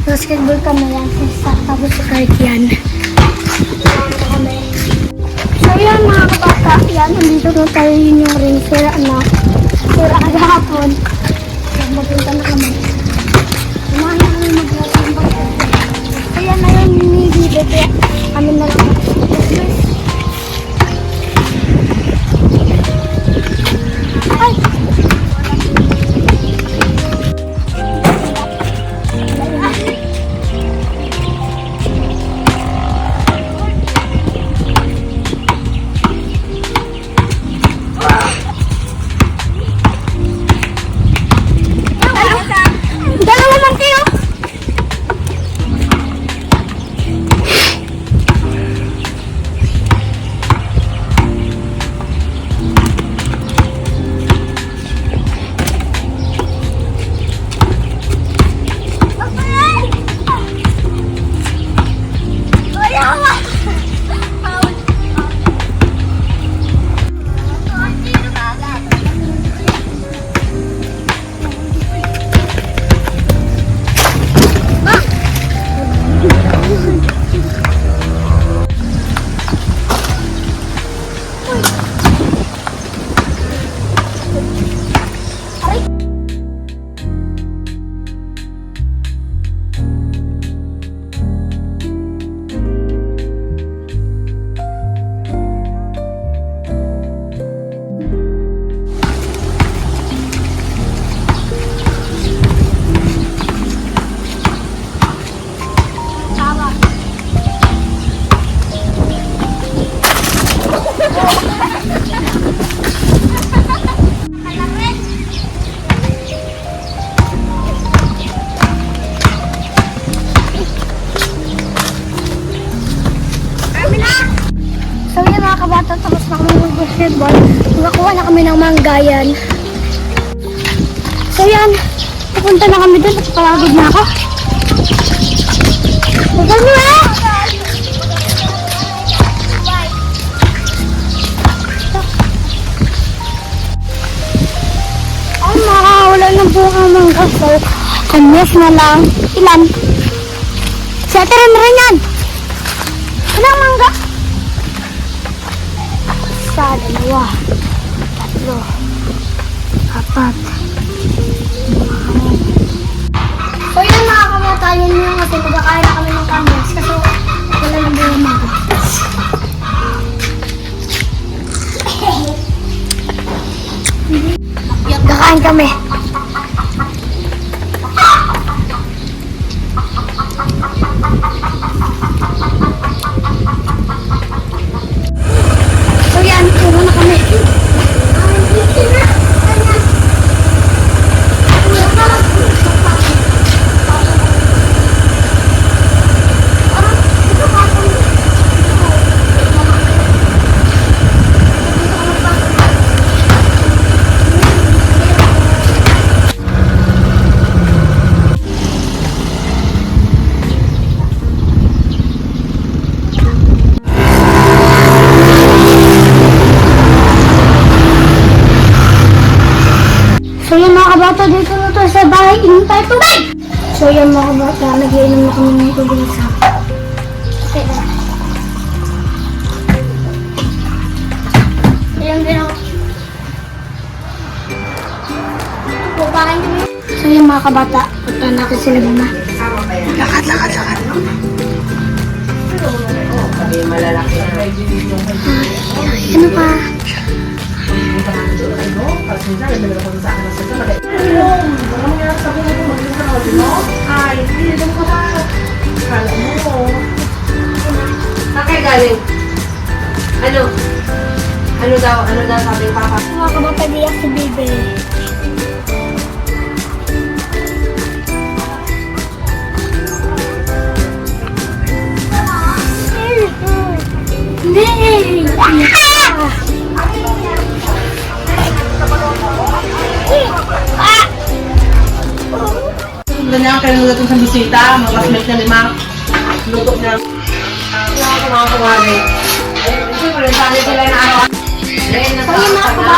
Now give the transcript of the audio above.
Basketball kami yan. Tapos sa kahit yan. So yan mga kabata, yan. Nandito na tayo yun yung ring. Sira na. Sira kahapon. Mapunta na kami. Umahin na kami mag-lambang. So yan na yun ni Bibe. Kaya kami na lang. Ay! So yun mga kabata, tapos na kami mag-basketball. Nakakuha na kami ng manggayan. So yan, pupunta na kami dun at palagod na ako. Huwag mo eh! Ay, makakawala ng buong ang mangga. So, kanyas na lang. Ilan? Setirin na rin yan! Ilang mangga? Isa, dalawa, tatlo, apat, so yun nakakamata yun yung kasi magkakain na kami ng kanyas kasi wala na buong mga kakain kami. So yan, puro na kami. So yan mga kabata, dito na to sa bahay, inom tayo tubig! So yan mga kabata, nag-iinom na kami ng tubig sa okay na. Ayan din ako. Pupakan kami. So yan mga kabata, punta natin sila muna. Lakad. Malalaki na. Ano pa? Ay, hindi doon ko ba? Kala mo. Saan kayo galing? Ano daw sabi papa? Mga kabata, diyak si Bibe. Ganyan kayo natin sa bisita, mag-classmate na lima. Luto na. Mga kumari. Siyempre, sali sila na ano. So, yung mga